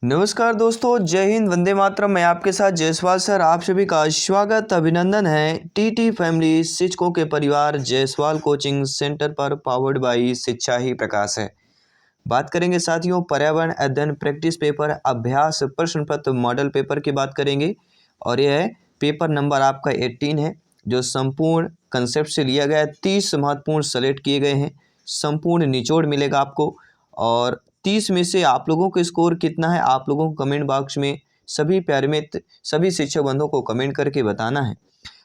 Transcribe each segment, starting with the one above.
नमस्कार दोस्तों, जय हिंद, वंदे मातरम। मैं आपके साथ जायसवाल सर, आप सभी का स्वागत अभिनंदन है टीटी फैमिली शिक्षकों के परिवार जायसवाल कोचिंग सेंटर पर, पावर्ड बाई शिक्षा ही प्रकाश है। बात करेंगे साथियों पर्यावरण अध्ययन प्रैक्टिस पेपर अभ्यास प्रश्न पत्र मॉडल पेपर की बात करेंगे। और यह है पेपर नंबर आपका 18 है, जो संपूर्ण कंसेप्ट से लिया गया है। 30 महत्वपूर्ण सेलेक्ट किए गए हैं, संपूर्ण निचोड़ मिलेगा आपको। और 30 में से आप लोगों का स्कोर कितना है, आप लोगों को कमेंट बॉक्स में सभी प्यारे मित्र, सभी शिक्षक बंधुओं को कमेंट करके बताना है।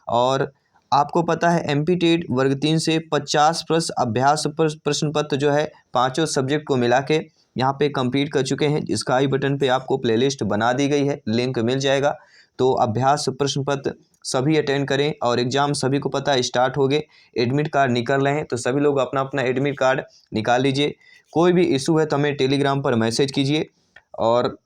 और आपको पता है एमपी टेट वर्ग 3 से 50 प्लस अभ्यास प्रश्न पत्र जो है पांचों सब्जेक्ट को मिला के यहाँ पे कंप्लीट कर चुके हैं। इसका आई बटन पे आपको प्लेलिस्ट बना दी गई है, लिंक मिल जाएगा। तो अभ्यास प्रश्न पत्र सभी अटेंड करें। और एग्ज़ाम सभी को पता है स्टार्ट हो गए, एडमिट कार्ड निकल रहे हैं, तो सभी लोग अपना अपना एडमिट कार्ड निकाल लीजिए। कोई भी इशू है तो हमें टेलीग्राम पर मैसेज कीजिए, और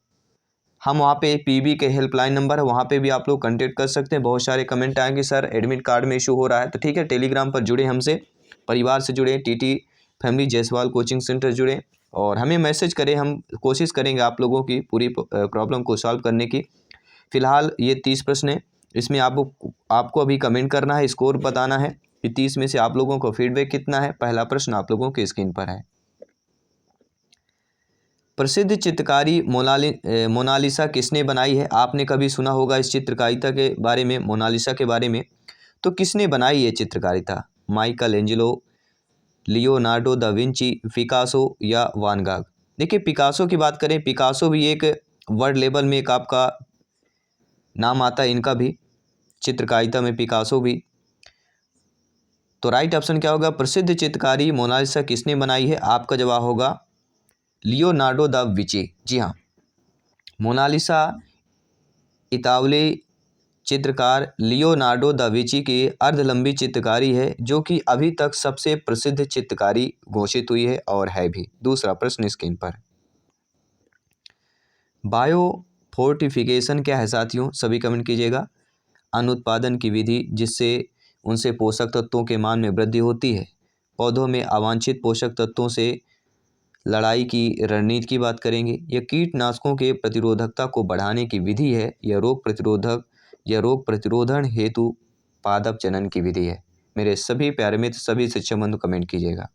हम वहाँ पे पीबी के हेल्पलाइन नंबर है, वहाँ पे भी आप लोग कांटेक्ट कर सकते हैं। बहुत सारे कमेंट आएंगे सर एडमिट कार्ड में इशू हो रहा है, तो ठीक है, टेलीग्राम पर जुड़े, हमसे परिवार से जुड़े, TT family Jaiswal coaching centre जुड़े और हमें मैसेज करें। हम कोशिश करेंगे आप लोगों की पूरी प्रॉब्लम को सॉल्व करने की। फ़िलहाल ये 30 प्रश्न है, इसमें आपको अभी कमेंट करना है, स्कोर बताना है कि 30 में से आप लोगों को फीडबैक कितना है। पहला प्रश्न आप लोगों के स्क्रीन पर है। प्रसिद्ध चित्रकारी मोनालिसा किसने बनाई है? आपने कभी सुना होगा इस चित्रकारिता के बारे में, मोनालिसा के बारे में। तो किसने बनाई है चित्रकारिता? Michelangelo, Leonardo da Vinci, Picasso या वान गाग? देखिए, पिकासो की बात करें, पिकासो भी एक वर्ल्ड लेवल में एक आपका नाम आता है, इनका भी चित्रकारिता में पिकासो भी। तो राइट ऑप्शन क्या होगा? प्रसिद्ध चित्रकारी मोनालिसा किसने बनाई है? आपका जवाब होगा लियोनार्डो दा विंची। जी हाँ, मोनालिसा इतालवी चित्रकार लियोनार्डो दा विंची की अर्धलंबी चित्रकारी है, जो कि अभी तक सबसे प्रसिद्ध चित्रकारी घोषित हुई है और है भी। दूसरा प्रश्न स्क्रीन पर। बायो फोर्टिफिकेशन क्या है साथियों? सभी कमेंट कीजिएगा। अनुत्पादन की विधि जिससे उनसे पोषक तत्वों के मान में वृद्धि होती है। पौधों में अवांछित पोषक तत्वों से लड़ाई की रणनीति की बात करेंगे। यह कीटनाशकों के प्रतिरोधकता को बढ़ाने की विधि है। यह रोग प्रतिरोधन हेतु पादप जनन की विधि है। मेरे सभी प्यारे मित्र, सभी शिक्षक बंधु कमेंट कीजिएगा।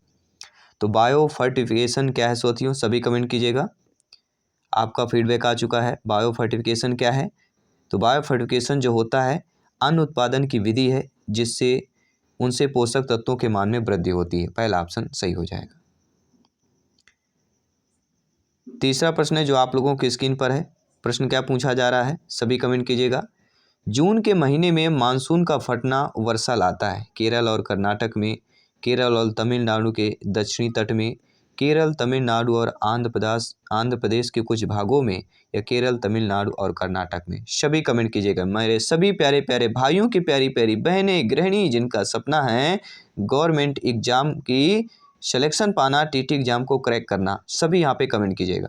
तो बायो फर्टिफिकेशन क्या है साथियों? सभी कमेंट कीजिएगा। आपका फीडबैक आ चुका है। बायो फर्टिफिकेशन क्या है? तो बायो फर्टिफिकेशन जो होता है अन्न उत्पादन की विधि है, जिससे उनसे पोषक तत्वों के मान में वृद्धि होती है। पहला ऑप्शन सही हो जाएगा। तीसरा प्रश्न है जो आप लोगों की स्क्रीन पर है। प्रश्न क्या पूछा जा रहा है? सभी कमेंट कीजिएगा। जून के महीने में मानसून का फटना वर्षा लाता है। केरल और कर्नाटक में, केरल और तमिलनाडु के दक्षिणी तट में, केरल, तमिलनाडु और आंध्र प्रदेश के कुछ भागों में, या केरल, तमिलनाडु और कर्नाटक में? सभी कमेंट कीजिएगा। मेरे सभी प्यारे प्यारे भाइयों की प्यारी प्यारी बहनें, गृहिणी, जिनका सपना है गवर्नमेंट एग्जाम की सिलेक्शन पाना, टीटी एग्जाम को क्रैक करना, सभी यहाँ पे कमेंट कीजिएगा।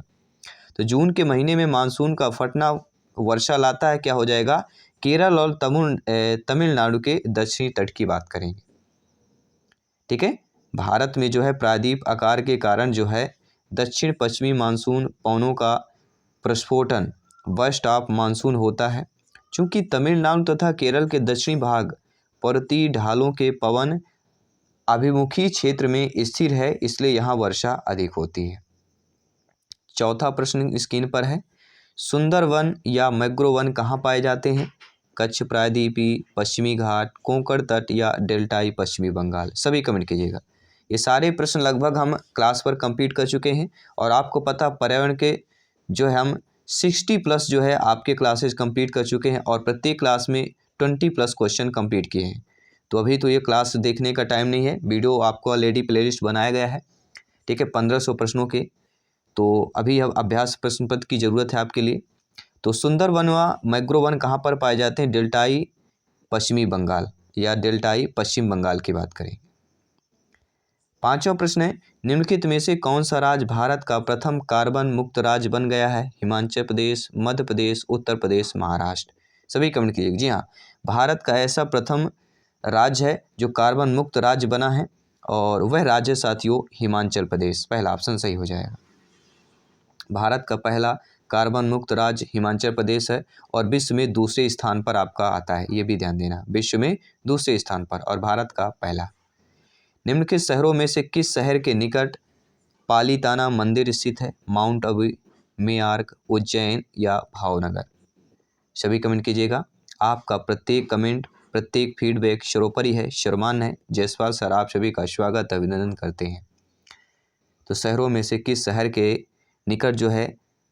तो जून के महीने में मानसून का फटना वर्षा लाता है, क्या हो जाएगा? केरल और तमिलनाडु के दक्षिणी तट की बात करेंगे। ठीक है, भारत में जो है प्रायद्वीप आकार के कारण जो है दक्षिण पश्चिमी मानसून पवनों का प्रस्फोटन वेस्ट ऑफ मानसून होता है। चूंकि तमिलनाडु तथा केरल के दक्षिणी भाग पर्वतीय ढालों के पवन अभिमुखी क्षेत्र में स्थिर है, इसलिए यहाँ वर्षा अधिक होती है। चौथा प्रश्न स्क्रीन पर है। सुंदर वन या मैंग्रोव वन कहाँ पाए जाते हैं? कच्छ प्रायद्वीपी, पश्चिमी घाट, कोंकण तट या डेल्टाई पश्चिमी बंगाल? सभी कमेंट कीजिएगा। ये सारे प्रश्न लगभग हम क्लास पर कंप्लीट कर चुके हैं, और आपको पता पर्यावरण के जो है हम 60 प्लस जो है आपके क्लासेस कंप्लीट कर चुके हैं, और प्रत्येक क्लास में 20 प्लस क्वेश्चन कंप्लीट किए हैं। तो अभी तो ये क्लास देखने का टाइम नहीं है, वीडियो आपको ऑलरेडी प्लेलिस्ट बनाया गया है। ठीक है, 1500 प्रश्नों के। तो अभी अब अभ्यास प्रश्न पत्र की ज़रूरत है आपके लिए। तो सुंदर वन व मैंग्रोव वन कहाँ पर पाए जाते हैं? डेल्टाई पश्चिमी बंगाल या डेल्टाई पश्चिम बंगाल की बात करें। पांचवा प्रश्न है, निम्नलिखित में से कौन सा राज्य भारत का प्रथम कार्बन मुक्त राज्य बन गया है? हिमाचल प्रदेश, मध्य प्रदेश, उत्तर प्रदेश, महाराष्ट्र? सभी कमेंट कीजिए। जी हाँ, भारत का ऐसा प्रथम राज्य है जो कार्बन मुक्त राज्य बना है, और वह राज्य साथियों हिमाचल प्रदेश। पहला ऑप्शन सही हो जाएगा। भारत का पहला कार्बन मुक्त राज्य हिमाचल प्रदेश है और विश्व में दूसरे स्थान पर आपका आता है, ये भी ध्यान देना, विश्व में दूसरे स्थान पर और भारत का पहला। निम्नलिखित शहरों में से किस शहर के निकट पालीताना मंदिर स्थित है? माउंट अबू, मेयार्क, उज्जैन या भावनगर? सभी कमेंट कीजिएगा। आपका प्रत्येक कमेंट, प्रत्येक फीडबैक सर्वोपरि है, सर्वमान्य है। जयसवाल सर आप सभी का स्वागत अभिनंदन करते हैं। तो शहरों में से किस शहर के निकट जो है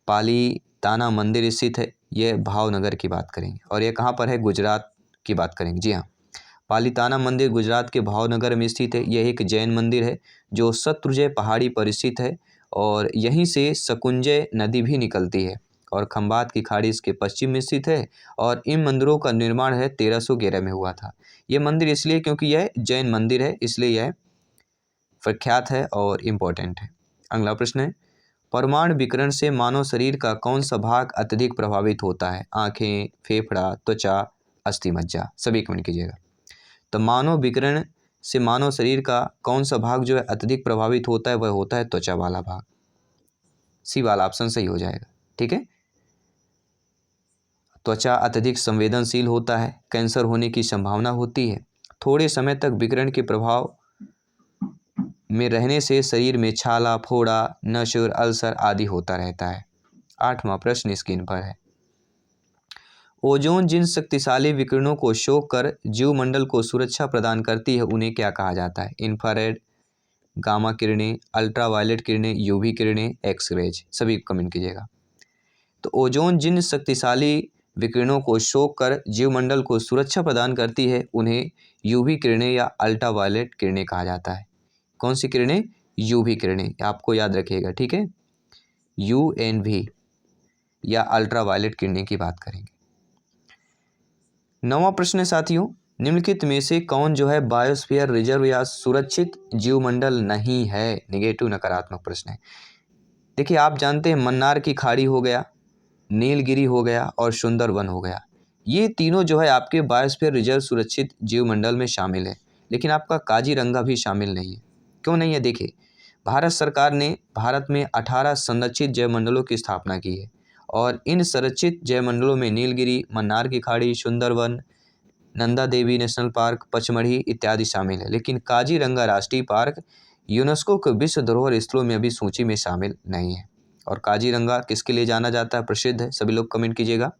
पालीताना मंदिर स्थित है? यह भावनगर की बात करेंगे और यह कहाँ पर है? गुजरात की बात करेंगे। जी हाँ, पालीताना मंदिर गुजरात के भावनगर में स्थित है। यह एक जैन मंदिर है जो शत्रुंजय पहाड़ी पर स्थित है और यहीं से शकुंजय नदी भी निकलती है और खंबात की खाड़ी इसके पश्चिम में स्थित है और इन मंदिरों का निर्माण है 1311 में हुआ था। यह मंदिर इसलिए क्योंकि यह जैन मंदिर है, इसलिए यह प्रख्यात है और इम्पोर्टेंट है। अगला प्रश्न है, परमाणु विकिरण से मानव शरीर का कौन सा भाग अत्यधिक प्रभावित होता है? आँखें, फेफड़ा, त्वचा, अस्थि मज्जा? सभी कमेंट कीजिएगा। तो मानव विकिरण से मानव शरीर का कौन सा भाग जो है अत्यधिक प्रभावित होता है? वह होता है त्वचा वाला भाग। सी वाला ऑप्शन सही हो जाएगा। ठीक है, त्वचा अत्यधिक संवेदनशील होता है, कैंसर होने की संभावना होती है। थोड़े समय तक विकिरण के प्रभाव में रहने से शरीर में छाला, फोड़ा, नशर, अल्सर आदि होता रहता है। 8वां प्रश्न स्क्रीन पर है, ओजोन जिन शक्तिशाली विकिरणों को शोक कर जीवमंडल को सुरक्षा प्रदान करती है उन्हें क्या कहा जाता है? इंफ्रारेड, गामा किरणें, अल्ट्रावायलेट किरणें, यूवी किरणें, एक्सरेज? सभी कमेंट कीजिएगा। तो ओजोन जिन शक्तिशाली विकिरणों को शोक कर जीवमंडल को सुरक्षा प्रदान करती है उन्हें यूवी किरणें या अल्ट्रावायलेट किरणें कहा जाता है। कौन सी किरणें? यूवी किरणें, आपको याद रखिएगा। ठीक है, यूएनवी या अल्ट्रावायलेट किरणें की बात करेंगे। 9वां प्रश्न है साथियों, निम्नलिखित में से कौन जो है बायोस्फीयर रिजर्व या सुरक्षित जीवमंडल नहीं है? निगेटिव नकारात्मक प्रश्न है। देखिए, आप जानते हैं मन्नार की खाड़ी हो गया, नीलगिरी हो गया और सुंदरवन हो गया, ये तीनों जो है आपके बायोस्फीयर रिजर्व सुरक्षित जीवमंडल में शामिल है, लेकिन आपका काजीरंगा भी शामिल नहीं है। क्यों नहीं है? देखिए, भारत सरकार ने भारत में 18 संरक्षित जैवमंडलों की स्थापना की है और इन संरक्षित जैवमंडलों में नीलगिरी, मन्नार की खाड़ी, सुंदरवन, नंदा देवी नेशनल पार्क, पचमढ़ी इत्यादि शामिल है, लेकिन काजीरंगा राष्ट्रीय पार्क यूनेस्को के विश्व धरोहर स्थलों में अभी सूची में शामिल नहीं है। और काजीरंगा किसके लिए जाना जाता है? प्रसिद्ध है, सभी लोग कमेंट कीजिएगा।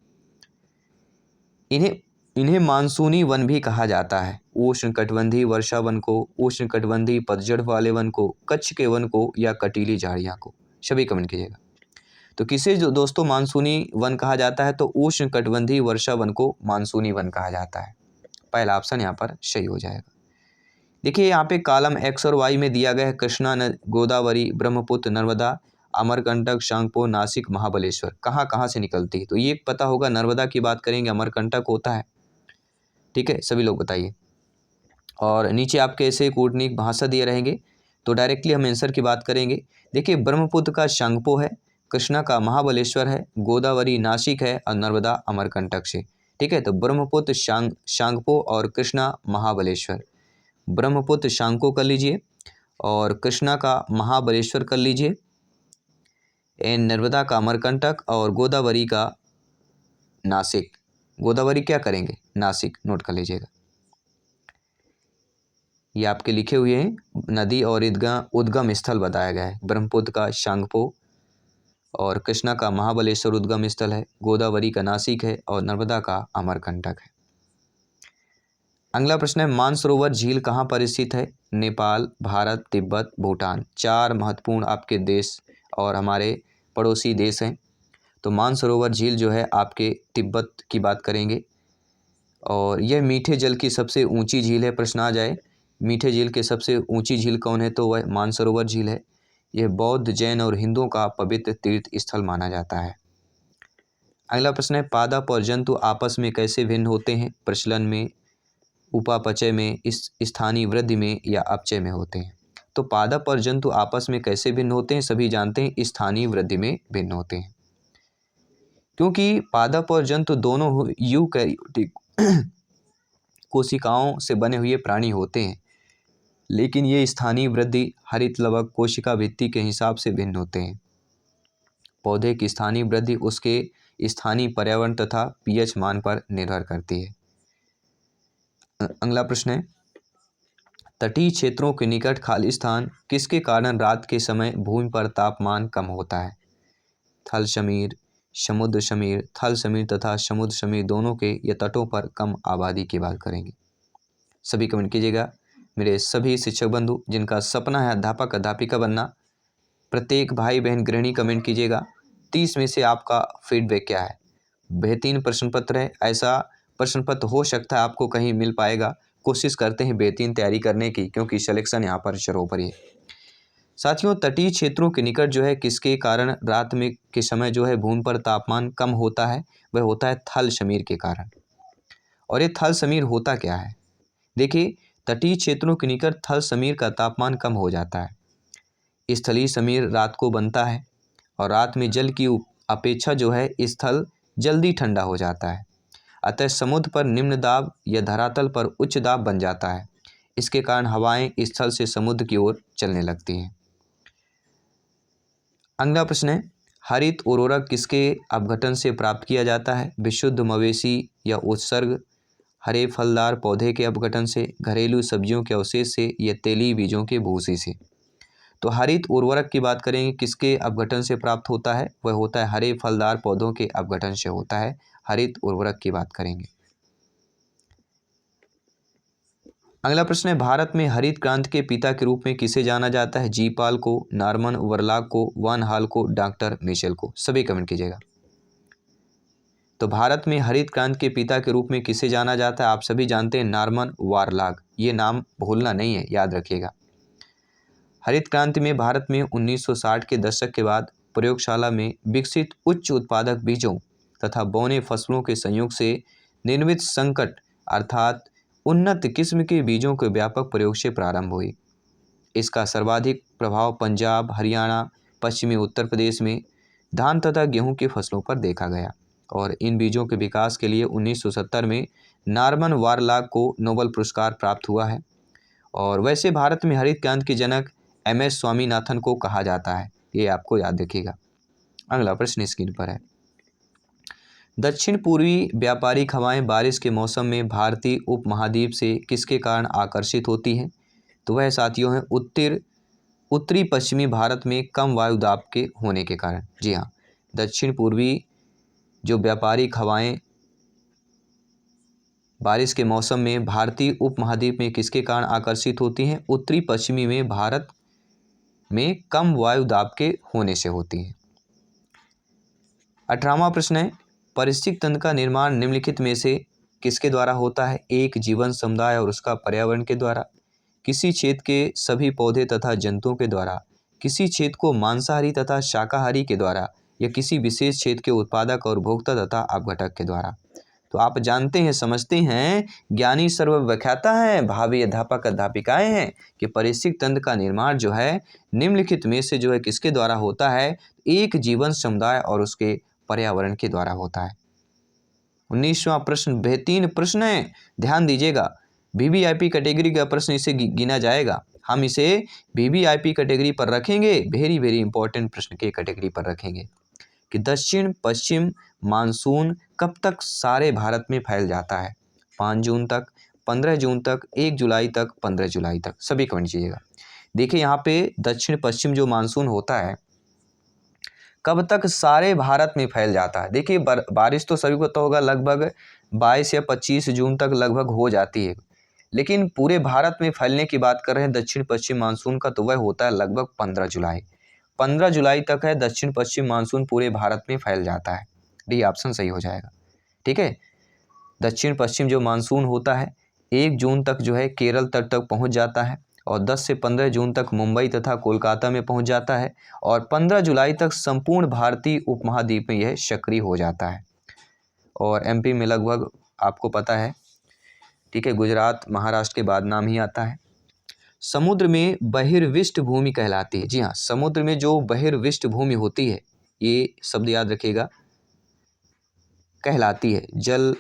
इन्हें मानसूनी वन भी कहा जाता है। उष्णकटिबंधीय वर्षा वन को, उष्णकटिबंधीय पतझड़ वाले वन को, कच्छ के वन को या कटीली झाड़ियाँ को? सभी कमेंट कीजिएगा। तो किसे जो दोस्तों मानसूनी वन कहा जाता है? तो उष्णकटिबंधीय वर्षा वन को मानसूनी वन कहा जाता है। पहला ऑप्शन यहाँ पर सही हो जाएगा। देखिए, यहाँ पे कॉलम एक्स और वाई में दिया गया है कृष्णा, गोदावरी, ब्रह्मपुत्र, नर्मदा, अमरकंटक, शांगपो, नासिक, महाबलेश्वर कहाँ कहाँ से निकलती है? तो ये पता होगा, नर्मदा की बात करेंगे, अमरकंटक होता है। ठीक है, सभी लोग बताइए। और नीचे आपके ऐसे कूटनीतिक भाषा दिए रहेंगे, तो डायरेक्टली हम आंसर की बात करेंगे। देखिए, ब्रह्मपुत्र का शांगपो है, कृष्णा का महाबलेश्वर है, गोदावरी नासिक है और नर्मदा अमरकंटक से। ठीक है, तो ब्रह्मपुत्र शांगपो और कृष्णा महाबलेश्वर। ब्रह्मपुत्र शांको कर लीजिए और कृष्णा का महाबलेश्वर कर लीजिए, एंड नर्मदा का अमरकंटक और गोदावरी का नासिक। गोदावरी क्या करेंगे? नासिक, नोट कर लीजिएगा। ये आपके लिखे हुए हैं, नदी और उद्गम स्थल बताया गया है। ब्रह्मपुत्र का शांगपो और कृष्णा का महाबलेश्वर उद्गम स्थल है, गोदावरी का नासिक है और नर्मदा का अमरकंटक है। अगला प्रश्न है, मानसरोवर झील कहाँ पर स्थित है? नेपाल, भारत, तिब्बत, भूटान। 4 महत्वपूर्ण आपके देश और हमारे पड़ोसी देश हैं। तो मानसरोवर झील जो है आपके तिब्बत की बात करेंगे और यह मीठे जल की सबसे ऊंची झील है। प्रश्न आ जाए, मीठे जल के सबसे ऊंची झील कौन है? तो वह मानसरोवर झील है। यह बौद्ध, जैन और हिंदुओं का पवित्र तीर्थ स्थल माना जाता है। अगला प्रश्न है, पादप और जंतु आपस में कैसे भिन्न होते हैं? प्रचलन में, उपापचय में, इस स्थानीय वृद्धि में या अपचय में होते हैं? तो पादप और जंतु आपस में कैसे भिन्न होते हैं? सभी जानते हैं, स्थानीय वृद्धि में भिन्न होते हैं, क्योंकि पादप और जंतु दोनों यूकैरियोटिक कोशिकाओं से बने हुए प्राणी होते हैं, लेकिन ये स्थानीय वृद्धि, हरित लवक, कोशिका भित्ति के हिसाब से भिन्न होते हैं। पौधे की स्थानीय वृद्धि उसके स्थानीय पर्यावरण तथा पीएच मान पर निर्भर करती है। अगला प्रश्न है, तटीय क्षेत्रों के निकट खाली स्थान किसके कारण रात के समय भूमि पर तापमान कम होता है? थल समीर, समुद्र समीर, थल समीर तथा समुद्र समीर दोनों के या तटों पर कम आबादी की बात करेंगे। सभी कमेंट कीजिएगा। मेरे सभी शिक्षक बंधु जिनका सपना है अध्यापक अध्यापिका बनना, प्रत्येक भाई बहन गृहिणी कमेंट कीजिएगा 30 में से आपका फीडबैक क्या है। बेहतरीन प्रश्न पत्र है, ऐसा प्रश्न पत्र हो सकता है आपको कहीं मिल पाएगा। कोशिश करते हैं बेहतरीन तैयारी करने की, क्योंकि सिलेक्शन यहाँ पर सर्वोपरि है। साथियों, तटीय क्षेत्रों के निकट जो है किसके कारण रात में के समय जो है भूमि पर तापमान कम होता है? वह होता है थल समीर के कारण। और ये थल समीर होता क्या है? देखिए, तटीय क्षेत्रों के निकट थल समीर का तापमान कम हो जाता है। स्थलीय समीर रात को बनता है और रात में जल की अपेक्षा जो है स्थल जल्दी ठंडा हो जाता है। अतः समुद्र पर निम्न दाब या धरातल पर उच्च दाब बन जाता है। इसके कारण हवाएं स्थल से समुद्र की ओर चलने लगती हैं। अगला प्रश्न है, हरित उर्वरक किसके अपघटन से प्राप्त किया जाता है? विशुद्ध मवेशी या उत्सर्ग, हरे फलदार पौधे के अपघटन से, घरेलू सब्जियों के अवशेष से या तेलीय बीजों के भूसी से। तो हरित उर्वरक की बात करेंगे किसके अपघटन से प्राप्त होता है? वह होता है हरे फलदार पौधों के अपघटन से होता है। हरित उर्वरक की बात करेंगे। अगला प्रश्न है, भारत में हरित क्रांति के पिता के रूप में किसे जाना जाता है? जीपाल को, नॉर्मन वरलॉग को, वान हाल को, डॉक्टर मिशेल को। सभी कमेंट कीजिएगा। तो भारत में हरित क्रांति के पिता के रूप में किसे जाना जाता है? आप सभी जानते हैं, नॉर्मन वरलॉग। ये नाम भूलना नहीं है, याद रखिएगा। हरित क्रांति में भारत में 1960 के दशक के बाद प्रयोगशाला में विकसित उच्च उत्पादक बीजों तथा बौने फसलों के संयोग से निर्मित संकट अर्थात उन्नत किस्म के बीजों के व्यापक प्रयोग से प्रारंभ हुई। इसका सर्वाधिक प्रभाव पंजाब, हरियाणा, पश्चिमी उत्तर प्रदेश में धान तथा गेहूं की फसलों पर देखा गया और इन बीजों के विकास के लिए 1970 में नॉर्मन वरलॉग को नोबेल पुरस्कार प्राप्त हुआ है। और वैसे भारत में हरित क्रांति के जनक MS स्वामीनाथन को कहा जाता है, ये आपको याद रखिएगा। अगला प्रश्न स्क्रीन पर है, दक्षिण पूर्वी व्यापारिक हवाएं बारिश के मौसम में भारतीय उपमहाद्वीप से किसके कारण आकर्षित होती हैं? तो वह साथियों हैं उत्तरी पश्चिमी भारत में कम वायु दाब के होने के कारण। जी हाँ, दक्षिण पूर्वी जो व्यापारिक हवाएं बारिश के मौसम में भारतीय उपमहाद्वीप में किसके कारण आकर्षित होती हैं? उत्तरी पश्चिमी में भारत में कम वायु दाब के होने से होती हैं। 18वां प्रश्न है, पारिस्थितिक तंत्र का निर्माण निम्नलिखित में से किसके द्वारा होता है? एक जीवन समुदाय और उसका पर्यावरण के द्वारा, किसी क्षेत्र के सभी पौधे तथा जंतुओं के द्वारा, किसी क्षेत्र को मांसाहारी तथा शाकाहारी के द्वारा या किसी विशेष क्षेत्र के उत्पादक और उपभोक्ता तथा अपघटक के द्वारा। तो आप जानते हैं, समझते हैं, ज्ञानी सर्वव्याख्याता हैं, भावी अध्यापक अध्यापिकाएं हैं कि पारिस्थितिक तंत्र का निर्माण जो है निम्नलिखित में से जो है किसके द्वारा होता है? एक जीवन समुदाय और उसके पर्यावरण के द्वारा होता है। 19वां प्रश्न बेहतरीन प्रश्न है, ध्यान दीजिएगा। VVIP कैटेगरी का प्रश्न इसे गिना जाएगा। हम इसे VVIP कैटेगरी पर रखेंगे, वेरी वेरी इंपॉर्टेंट प्रश्न के कैटेगरी पर रखेंगे कि दक्षिण पश्चिम मानसून कब तक सारे भारत में फैल जाता है? 5 जून तक, 15 जून तक, 1 जुलाई तक, 15 जुलाई तक। सभी कमेंट कीजिएगा। देखिए यहाँ पे दक्षिण पश्चिम जो मानसून होता है कब तक सारे भारत में फैल जाता है? देखिए बारिश तो सभी को पता होगा, लगभग 22 या 25 जून तक लगभग हो जाती है, लेकिन पूरे भारत में फैलने की बात कर रहे हैं दक्षिण पश्चिम मानसून का, तो वह होता है लगभग 15 जुलाई। 15 जुलाई तक है दक्षिण पश्चिम मानसून पूरे भारत में फैल जाता है। डी ऑप्शन सही हो जाएगा। ठीक है, दक्षिण पश्चिम जो मानसून होता है 1 जून तक जो है केरल तक पहुंच जाता है और 10 से 15 जून तक मुंबई तथा कोलकाता में पहुंच जाता है और 15 जुलाई तक संपूर्ण भारतीय उपमहाद्वीप में यह सक्रिय हो जाता है। और MP में लगभग आपको पता है, ठीक है, गुजरात महाराष्ट्र के बाद नाम ही आता है। समुद्र में बहिर्विष्ट भूमि कहलाती है। जी हाँ, समुद्र में जो बहिर्विष्ट भूमि होती है, ये शब्द याद रखिएगा, कहलाती है जल,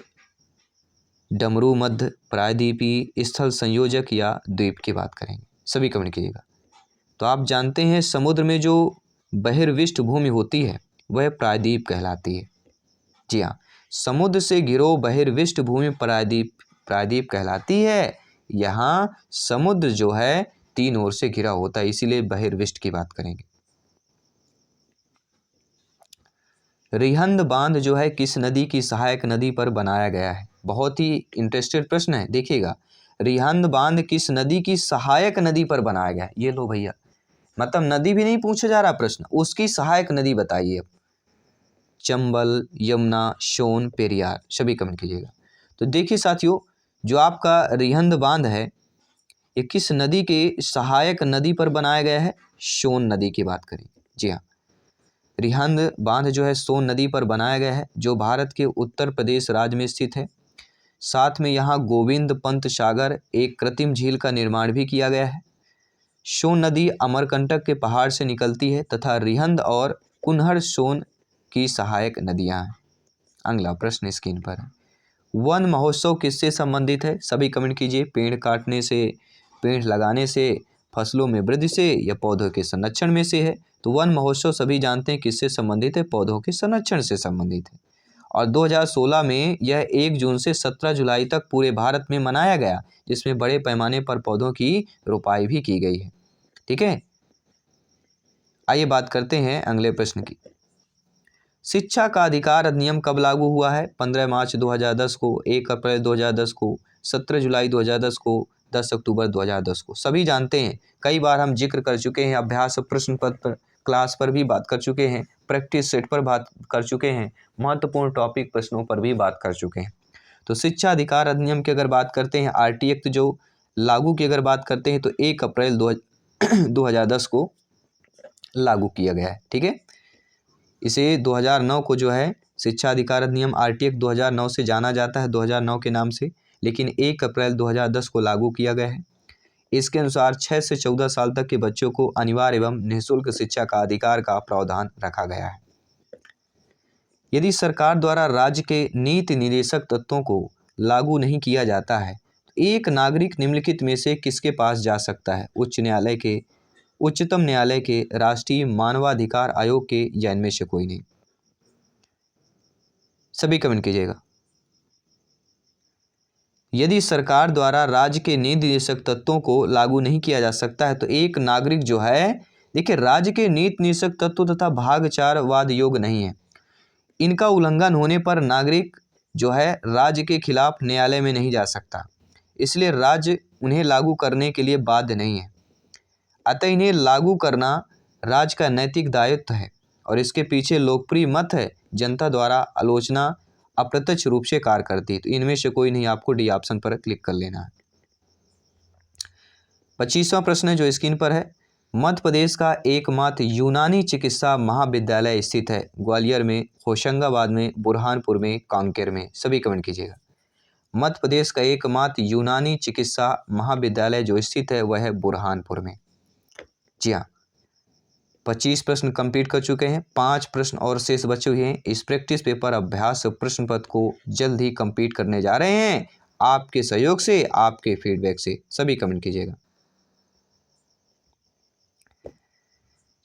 डमरू, मध्य, प्रायद्वीपीय, स्थल संयोजक या द्वीप की बात करेंगे। सभी कमेंट कीजिएगा। तो आप जानते हैं समुद्र में जो बहिर्विष्ट भूमि होती है वह प्रायद्वीप कहलाती है। जी हाँ, समुद्र से घिरो बहिर्विष्ट भूमि प्रायद्वीप कहलाती है। यहाँ समुद्र जो है 3 ओर से घिरा होता है, इसीलिए बहिर्विष्ट की बात करेंगे। रिहंद बांध जो है किस नदी की सहायक नदी पर बनाया गया है? बहुत ही इंटरेस्टेड प्रश्न है, देखिएगा। रिहंद बांध किस नदी की सहायक नदी पर बनाया गया है? ये लो भैया, मतलब नदी भी नहीं पूछा जा रहा प्रश्न, उसकी सहायक नदी बताइए। चंबल, यमुना, सोन, पेरियार, सभी कमेंट कीजिएगा। तो देखिए साथियों, जो आपका रिहंद बांध है ये किस नदी के सहायक नदी पर बनाया गया है? सोन नदी की बात करें। जी हाँ, रिहंद बांध जो है सोन नदी पर बनाया गया है, जो भारत के उत्तर प्रदेश राज्य में स्थित है। साथ में यहाँ गोविंद पंत सागर, एक कृत्रिम झील का निर्माण भी किया गया है। सोन नदी अमरकंटक के पहाड़ से निकलती है तथा रिहंद और कुन्हर सोन की सहायक नदियाँ हैं। अगला प्रश्न स्क्रीन पर है। वन महोत्सव किससे संबंधित है? सभी कमेंट कीजिए। पेड़ काटने से, पेड़ लगाने से, फसलों में वृद्धि से या पौधों के संरक्षण में से है? तो वन महोत्सव सभी जानते हैं किससे संबंधित है? पौधों के संरक्षण से संबंधित है। और 2016 में यह 1 जून से 17 जुलाई तक पूरे भारत में मनाया गया, जिसमें बड़े पैमाने पर पौधों की रोपाई भी की गई है। ठीक है, आइए बात करते हैं अगले प्रश्न की। शिक्षा का अधिकार अधिनियम कब लागू हुआ है? 15 मार्च 2010 को, 1 अप्रैल 2010 को, 17 जुलाई 2010 को, 10 अक्टूबर 2010 को। सभी जानते हैं, कई बार हम जिक्र कर चुके हैं, अभ्यास प्रश्न पत्र पर, क्लास पर भी बात कर चुके हैं, प्रैक्टिस सेट पर बात कर चुके हैं, महत्वपूर्ण टॉपिक प्रश्नों पर भी बात कर चुके हैं। तो शिक्षा अधिकार अधिनियम की अगर बात करते हैं, आरटी एक्ट जो लागू की अगर बात करते हैं तो 1 अप्रैल 2010 को लागू किया गया है। ठीक है, इसे 2009 को जो है शिक्षा अधिकार अधिनियम आरटी एक्ट 2009 से जाना जाता है, 2009 के नाम से, लेकिन 1 अप्रैल 2010 को लागू किया गया है। इसके अनुसार 6 से 14 साल तक के बच्चों को अनिवार्य एवं निःशुल्क शिक्षा का अधिकार का प्रावधान रखा गया है। यदि सरकार द्वारा राज्य के नीति निर्देशक तत्वों को लागू नहीं किया जाता है तो एक नागरिक निम्नलिखित में से किसके पास जा सकता है? उच्च न्यायालय के, उच्चतम न्यायालय के, राष्ट्रीय मानवाधिकार आयोग के, या इनमें से कोई नहीं? सभी कमेंट कीजिएगा। यदि सरकार द्वारा राज्य के नीति निर्देशक तत्वों को लागू नहीं किया जा सकता है तो एक नागरिक जो है, देखिए, राज्य के नीति निर्देशक तत्व तथा भाग 4 वाद योग्य नहीं है। इनका उल्लंघन होने पर नागरिक जो है राज्य के खिलाफ न्यायालय में नहीं जा सकता, इसलिए राज्य उन्हें लागू करने के लिए बाध्य नहीं है। अतः इन्हें लागू करना राज्य का नैतिक दायित्व है और इसके पीछे लोकप्रिय मत है, जनता द्वारा आलोचना अप्रत्यक्ष रूप से कार्य करती है। तो इनमें से कोई नहीं, आपको डी ऑप्शन पर क्लिक कर लेना है। 25वां प्रश्न है जो स्क्रीन पर है। मध्य प्रदेश का एकमात्र यूनानी चिकित्सा महाविद्यालय स्थित है ग्वालियर में, होशंगाबाद में, बुरहानपुर में, कांकेर में? सभी कमेंट कीजिएगा। मध्य प्रदेश का एकमात्र यूनानी चिकित्सा महाविद्यालय जो स्थित है वह है बुरहानपुर में। जी हाँ, 25 प्रश्न कंप्लीट कर चुके हैं, 5 प्रश्न और शेष बचे हुए हैं। इस प्रैक्टिस पेपर अभ्यास प्रश्न पत्र को जल्द ही कंप्लीट करने जा रहे हैं, आपके सहयोग से, आपके फीडबैक से। सभी कमेंट कीजिएगा।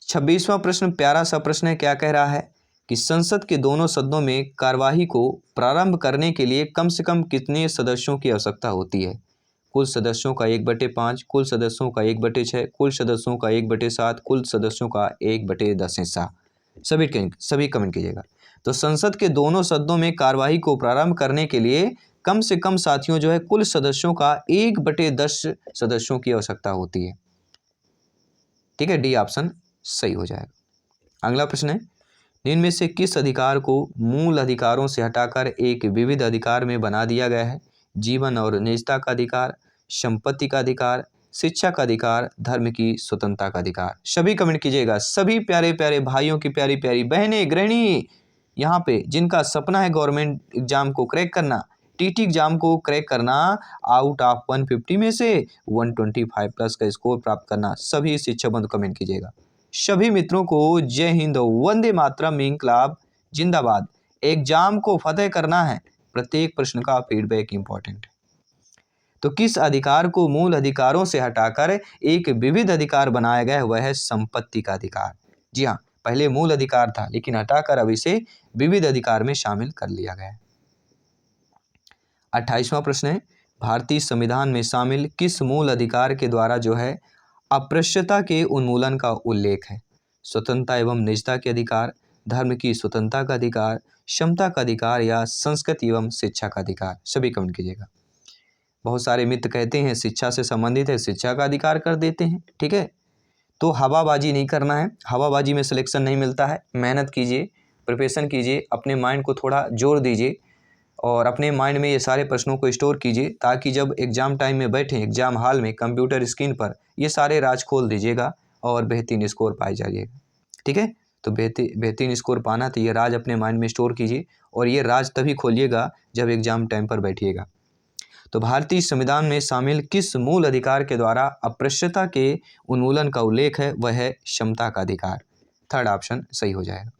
26वां प्रश्न प्यारा सा प्रश्न है, क्या कह रहा है कि संसद के दोनों सदनों में कार्यवाही को प्रारंभ करने के लिए कम से कम कितने सदस्यों की आवश्यकता होती है? कुल सदस्यों का 1/5, कुल सदस्यों का 1/6, कुल सदस्यों का 1/7, कुल सदस्यों का 1/10 हिस्सा? सभी कमेंट कीजिएगा। तो संसद के दोनों सदनों में कार्यवाही को प्रारंभ करने के लिए कम से कम साथियों जो है कुल सदस्यों का 1/10 सदस्यों की आवश्यकता होती है। ठीक है, डी ऑप्शन सही हो जाएगा। अगला प्रश्न है, निम्न में से किस अधिकार को मूल अधिकारों से हटाकर एक विविध अधिकार में बना दिया गया है? जीवन और निजता का अधिकार, संपत्ति का अधिकार, शिक्षा का अधिकार, धर्म की स्वतंत्रता का अधिकार? सभी कमेंट कीजिएगा। सभी प्यारे प्यारे भाइयों की, प्यारी प्यारी बहनें, गृहिणी, यहाँ पे जिनका सपना है गवर्नमेंट एग्जाम को क्रैक करना, टीटी एग्जाम को क्रैक करना, आउट ऑफ 150 में से 125 प्लस का स्कोर प्राप्त करना, सभी शिक्षा बंधु कमेंट कीजिएगा। सभी मित्रों को जय हिंद, वंदे मातरम, इंकलाब जिंदाबाद। एग्जाम को फतेह करना है, प्रत्येक प्रश्न का फीडबैक इंपॉर्टेंट है। तो किस अधिकार को मूल अधिकारों से हटाकर एक विविध अधिकार बनाया गया है? वह है संपत्ति का अधिकार। जी हाँ, पहले मूल अधिकार था लेकिन हटाकर अब इसे विविध अधिकार में शामिल कर लिया गया है। 28वां प्रश्न है, भारतीय संविधान में शामिल किस मूल अधिकार के द्वारा जो है अस्पृश्यता के उन्मूलन का उल्लेख है? स्वतंत्रता एवं निजता के अधिकार, धर्म की स्वतंत्रता का अधिकार, क्षमता का अधिकार या संस्कृति एवं शिक्षा का अधिकार? सभी कमेंट कीजिएगा। बहुत सारे मित्र कहते हैं शिक्षा से संबंधित है, शिक्षा का अधिकार कर देते हैं। ठीक है, तो हवाबाजी नहीं करना है, हवाबाजी में सिलेक्शन नहीं मिलता है। मेहनत कीजिए, प्रिपरेशन कीजिए, अपने माइंड को थोड़ा जोर दीजिए और अपने माइंड में ये सारे प्रश्नों को स्टोर कीजिए ताकि जब एग्ज़ाम टाइम में बैठें एग्ज़ाम हॉल में कंप्यूटर स्क्रीन पर ये सारे राज खोल दीजिएगा और बेहतरीन स्कोर पाए जाइएगा। ठीक है, तो बेहतरीन स्कोर पाना तो ये राज अपने माइंड में स्टोर कीजिए और ये राज तभी खोलिएगा जब एग्ज़ाम टाइम पर बैठिएगा। तो भारतीय संविधान में शामिल किस मूल अधिकार के द्वारा अस्पृश्यता के उन्मूलन का उल्लेख है? वह है क्षमता का अधिकार। थर्ड ऑप्शन सही हो जाएगा।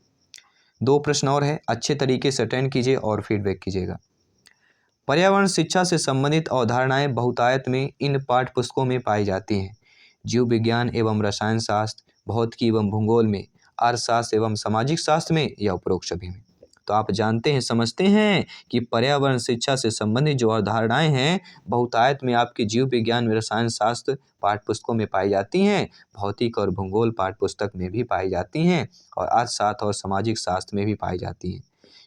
2 प्रश्न और है, अच्छे तरीके से अटेंड कीजिए और फीडबैक कीजिएगा। पर्यावरण शिक्षा से संबंधित अवधारणाएं बहुतायत में इन पाठ्य पुस्तकों में पाई जाती हैं। जीव विज्ञान एवं रसायन शास्त्र, भौतिकी एवं भूगोल में, अर्थशास्त्र एवं सामाजिक शास्त्र में या उपरोक्त सभी में। तो आप जानते हैं, समझते हैं कि पर्यावरण शिक्षा से संबंधित जो अवधारणाएं हैं बहुतायत में आपकी जीव विज्ञान में, रसायन शास्त्र पाठ्य पुस्तकों में पाई जाती हैं, भौतिक और भूगोल पाठ्य पुस्तक में भी पाई जाती हैं और अर्थशास्त्र और सामाजिक शास्त्र में भी पाई जाती हैं।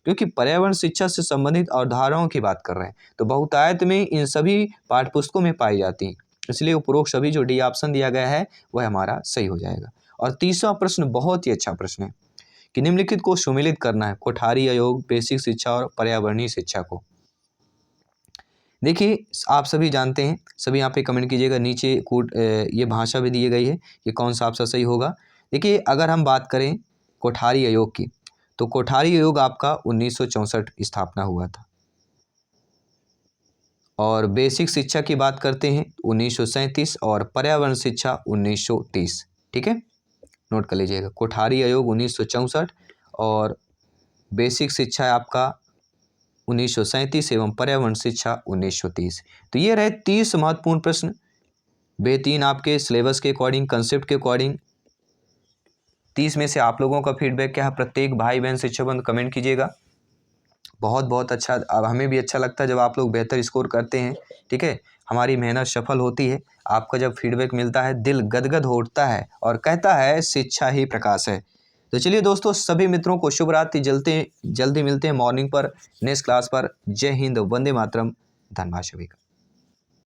क्योंकि पर्यावरण शिक्षा से संबंधित अवधारणाओं की बात कर रहे हैं तो बहुतायत में इन सभी पाठ्य पुस्तकों में पाई जाती हैं, इसलिए उपरोक्त सभी जो डी ऑप्शन दिया गया है वह हमारा सही हो जाएगा। और तीसरा प्रश्न बहुत ही अच्छा प्रश्न है कि निम्नलिखित को सुमेलित करना है, कोठारी आयोग, बेसिक शिक्षा और पर्यावरणीय शिक्षा को। देखिए आप सभी जानते हैं, सभी यहाँ पे कमेंट कीजिएगा, नीचे ये भाषा भी दी गई है कि कौन सा आपका सही होगा। देखिए अगर हम बात करें कोठारी आयोग की तो कोठारी आयोग आपका 1964 स्थापना हुआ था और बेसिक शिक्षा की बात करते हैं 1937 और पर्यावरण शिक्षा 1930। ठीक है, नोट कर लीजिएगा, कोठारी आयोग 1964 और बेसिक शिक्षा है आपका 1937 एवं पर्यावरण शिक्षा 1930। तो ये रहे 30 महत्वपूर्ण प्रश्न, बेहतरीन आपके सिलेबस के अकॉर्डिंग, कंसेप्ट के अकॉर्डिंग। 30 में से आप लोगों का फीडबैक क्या है? प्रत्येक भाई बहन शिक्षक बंधु कमेंट कीजिएगा। बहुत बहुत अच्छा, अब हमें भी अच्छा लगता है जब आप लोग बेहतर स्कोर करते हैं। ठीक है, हमारी मेहनत सफल होती है, आपका जब फीडबैक मिलता है दिल गदगद हो उठता है और कहता है शिक्षा ही प्रकाश है। तो चलिए दोस्तों, सभी मित्रों को शुभ रात्रि, जल्दी मिलते हैं मॉर्निंग पर नेक्स्ट क्लास पर। जय हिंद, वंदे मातरम, धन्यवाद सभी का।